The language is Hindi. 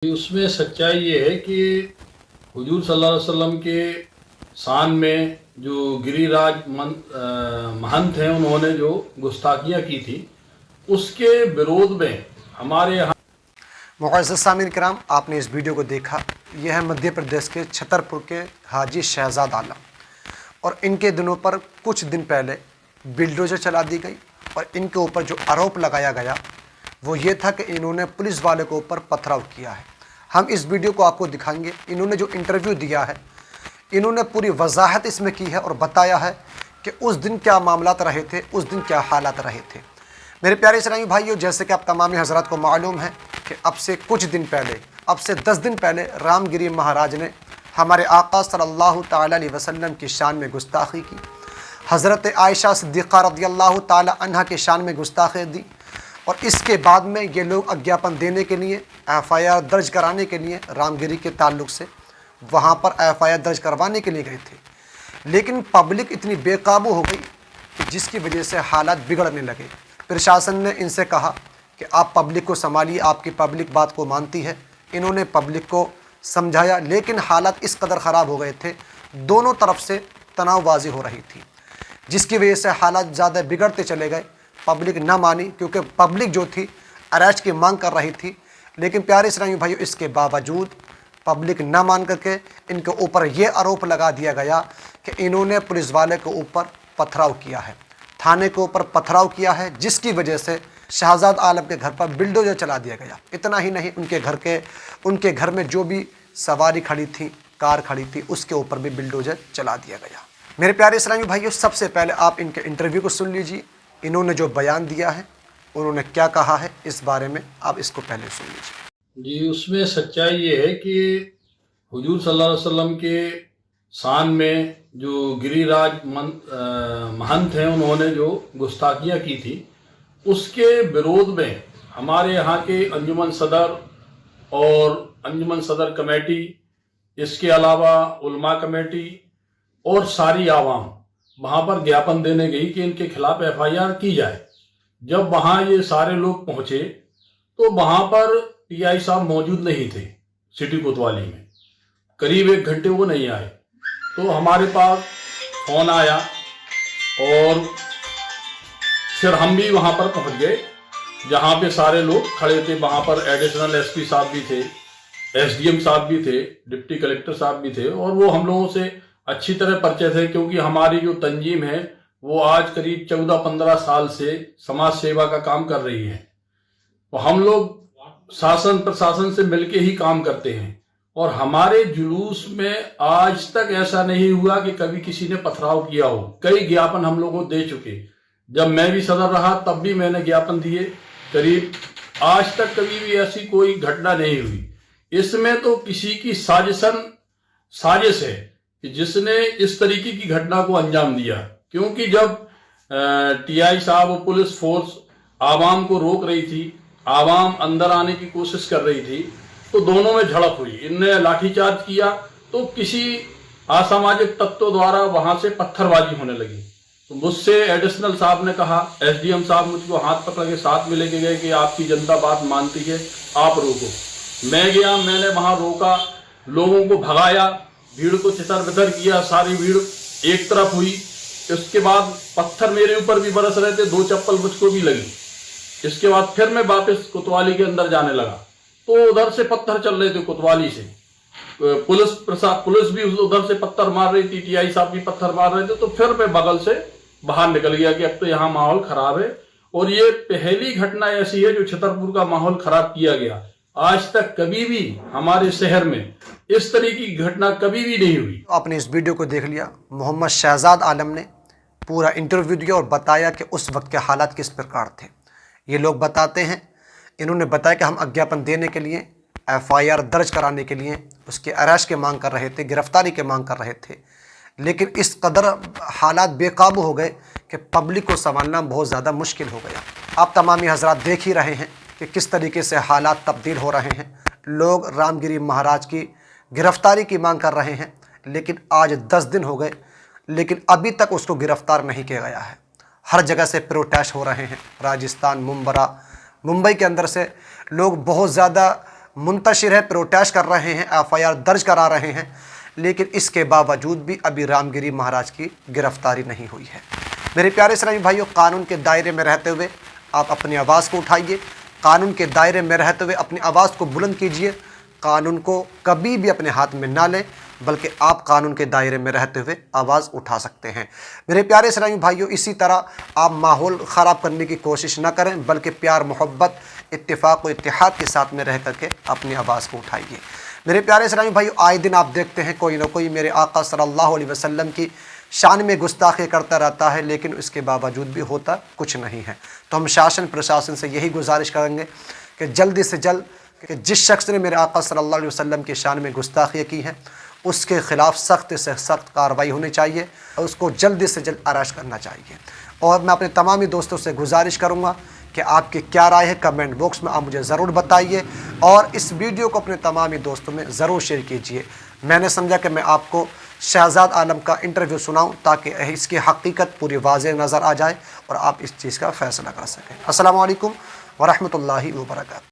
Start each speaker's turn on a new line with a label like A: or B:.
A: उसमें सच्चाई ये है कि हुजूर सल्लल्लाहु अलैहि वसल्लम के शान में जो गिरिराज महंत हैं, उन्होंने जो गुस्ताखियाँ की थी उसके विरोध में हमारे यहाँ
B: मुअज़्ज़ज़ सामीन किराम, आपने इस वीडियो को देखा। यह है मध्य प्रदेश के छतरपुर के हाजी शहजाद आलम, और इनके दिनों पर कुछ दिन पहले बिल्डोजर चला दी गई और इनके ऊपर जो आरोप लगाया गया वो ये था कि इन्होंने पुलिस वाले के ऊपर पथराव किया है। हम इस वीडियो को आपको दिखाएंगे। इन्होंने जो इंटरव्यू दिया है, इन्होंने पूरी वजाहत इसमें की है और बताया है कि उस दिन क्या मामलात रहे थे, उस दिन क्या हालात रहे थे। मेरे प्यारे इस्लामी भाइयों, जैसे कि आप तमाम हज़रात को मालूम है कि अब से कुछ दिन पहले, अब से 10 दिन पहले रामगिरी महाराज ने हमारे आका सल्लल्लाहु ताला अलैहि वसल्लम की शान में गुस्ताखी की। हज़रत आयशा सिद्दीक़ा रज़ियल्लाहु ताला अन्हा के शान में गुस्ताखी दी, और इसके बाद में ये लोग अज्ञापन देने के लिए, FIR दर्ज कराने के लिए रामगिरी के ताल्लुक़ से वहाँ पर FIR दर्ज करवाने के लिए गए थे। लेकिन पब्लिक इतनी बेकाबू हो गई कि जिसकी वजह से हालात बिगड़ने लगे। प्रशासन ने इनसे कहा कि आप पब्लिक को संभालिए, आपकी पब्लिक बात को मानती है। इन्होंने पब्लिक को समझाया, लेकिन हालात इस कदर ख़राब हो गए थे, दोनों तरफ से तनावबाजी हो रही थी, जिसकी वजह से हालात ज़्यादा बिगड़ते चले गए। पब्लिक ना मानी, क्योंकि पब्लिक जो थी अरेस्ट की मांग कर रही थी। लेकिन प्यारे इस्लामी भाइयों, इसके बावजूद पब्लिक ना मान करके इनके ऊपर ये आरोप लगा दिया गया कि इन्होंने पुलिस वाले के ऊपर पथराव किया है, थाने के ऊपर पथराव किया है, जिसकी वजह से शहजाद आलम के घर पर बिल्डोजर चला दिया गया। इतना ही नहीं, उनके घर में जो भी सवारी खड़ी थी, कार खड़ी थी, उसके ऊपर भी बिल्डोजर चला दिया गया। मेरे प्यारे इस्लामी भाइयों, सबसे पहले आप इनके इंटरव्यू को सुन लीजिए। इन्होंने जो बयान दिया है, उन्होंने क्या कहा है इस बारे में, आप इसको पहले सुन लीजिए।
A: जी, उसमें सच्चाई ये है कि हुजूर सल्लल्लाहु अलैहि वसल्लम के शान में जो गिरिराज महंत हैं, उन्होंने जो गुस्ताखियाँ की थी उसके विरोध में हमारे यहाँ के अंजुमन सदर और अंजुमन सदर कमेटी, इसके अलावा उलमा कमेटी और सारी आवाम वहाँ पर ज्ञापन देने गई कि इनके खिलाफ FIR की जाए। जब वहाँ ये सारे लोग पहुँचे तो वहाँ पर PI साहब मौजूद नहीं थे। सिटी कोतवाली में करीब 1 घंटे वो नहीं आए, तो हमारे पास फ़ोन आया और फिर हम भी वहाँ पर पहुँच गए जहाँ पे सारे लोग खड़े थे। वहाँ पर एडिशनल SP साहब भी थे, SDM साहब भी थे, डिप्टी कलेक्टर साहब भी थे, और वो हम लोगों से अच्छी तरह परिचय थे, क्योंकि हमारी जो तंजीम है वो आज करीब 14-15 साल से समाज सेवा का काम कर रही है। तो हम लोग शासन प्रशासन से मिलके ही काम करते हैं, और हमारे जुलूस में आज तक ऐसा नहीं हुआ कि कभी किसी ने पथराव किया हो। कई ज्ञापन हम लोगों को दे चुके। जब मैं भी सदर रहा तब भी मैंने ज्ञापन दिए। करीब आज तक कभी भी ऐसी कोई घटना नहीं हुई। इसमें तो किसी की साजिश है कि जिसने इस तरीके की घटना को अंजाम दिया। क्योंकि जब TI साहब और पुलिस फोर्स आवाम को रोक रही थी, आवाम अंदर आने की कोशिश कर रही थी, तो दोनों में झड़प हुई। इनने लाठीचार्ज किया तो किसी असामाजिक तत्वों द्वारा वहां से पत्थरबाजी होने लगी। तो मुझसे एडिशनल साहब ने कहा, SDM साहब मुझको हाथ पकड़ के साथ में लेके गए कि आपकी जनता बात मानती है, आप रोको। मैं गया, मैंने वहां रोका, लोगों को भगाया, भीड़ को तितर बितर किया, सारी भीड़ एक तरफ हुई। इसके बाद पत्थर मेरे ऊपर भी बरस रहे थे, 2 चप्पल मुझको भी लगी। इसके बाद फिर मैं वापस कोतवाली के अंदर जाने लगा, तो उधर से पत्थर चल रहे थे कोतवाली से। पुलिस भी उधर से पत्थर मार रही थी, TI साहब भी पत्थर मार रहे थे। तो फिर मैं बगल से बाहर निकल गया कि अब तो यहाँ माहौल खराब है। और ये पहली घटना ऐसी है जो छतरपुर का माहौल खराब किया गया। आज तक कभी भी हमारे शहर में इस तरह की घटना कभी भी नहीं हुई।
B: आपने इस वीडियो को देख लिया। मोहम्मद शहजाद आलम ने पूरा इंटरव्यू दिया और बताया कि उस वक्त के हालात किस प्रकार थे। ये लोग बताते हैं, इन्होंने बताया कि हम अज्ञापन देने के लिए, FIR दर्ज कराने के लिए, उसके अरेस्ट की मांग कर रहे थे, गिरफ्तारी की मांग कर रहे थे। लेकिन इस कदर हालात बेकाबू हो गए कि पब्लिक को संभालना बहुत ज़्यादा मुश्किल हो गया। आप तमामी हजरात देख ही रहे हैं कि किस तरीके से हालात तब्दील हो रहे हैं। लोग रामगिरी महाराज की गिरफ्तारी की मांग कर रहे हैं, लेकिन आज 10 दिन हो गए, लेकिन अभी तक उसको गिरफ्तार नहीं किया गया है। हर जगह से प्रोटेस्ट हो रहे हैं। राजस्थान, मुंबई के अंदर से लोग बहुत ज़्यादा मुंतशिर है, प्रोटेस्ट कर रहे हैं, FIR दर्ज करा रहे हैं, लेकिन इसके बावजूद भी अभी रामगिरी महाराज की गिरफ्तारी नहीं हुई है। मेरे प्यारे इस्लामी भाइयों, कानून के दायरे में रहते हुए आप अपनी आवाज़ को उठाइए, कानून के दायरे में रहते हुए अपनी आवाज़ को बुलंद कीजिए। कानून को कभी भी अपने हाथ में ना लें, बल्कि आप कानून के दायरे में रहते हुए आवाज़ उठा सकते हैं। मेरे प्यारे इस्लामी भाइयों, इसी तरह आप माहौल ख़राब करने की कोशिश ना करें, बल्कि प्यार, मोहब्बत, इत्तेफाक और इत्तेहाद के साथ में रह करके अपनी आवाज़ को उठाइए। मेरे प्यारे इस्लामी भाइयों, आए दिन आप देखते हैं कोई ना कोई मेरे आका सल्लल्लाहु अलैहि वसल्लम की शान में गुस्ताखी करता रहता है, लेकिन इसके बावजूद भी होता कुछ नहीं है। तो हम शासन प्रशासन से यही गुजारिश करेंगे कि जल्दी से जल्द कि जिस शख्स ने मेरे आका सल्लल्लाहु अलैहि वसल्लम की शान में गुस्ताखी की है उसके ख़िलाफ़ सख्त से सख्त कार्रवाई होनी चाहिए और उसको जल्दी से जल्द अरेस्ट करना चाहिए। और मैं अपने तमामी दोस्तों से गुजारिश करूँगा कि आपकी क्या राय है, कमेंट बॉक्स में आप मुझे ज़रूर बताइए और इस वीडियो को अपने तमामी दोस्तों में ज़रूर शेयर कीजिए। मैंने समझा कि मैं आपको शहजाद आलम का इंटरव्यू सुनाऊं ताकि इसकी हकीकत पूरी वाज़ेह नज़र आ जाए और आप इस चीज़ का फ़ैसला कर सकें। अस्सलामु अलैकुम व रहमतुल्लाहि व बरकातहू।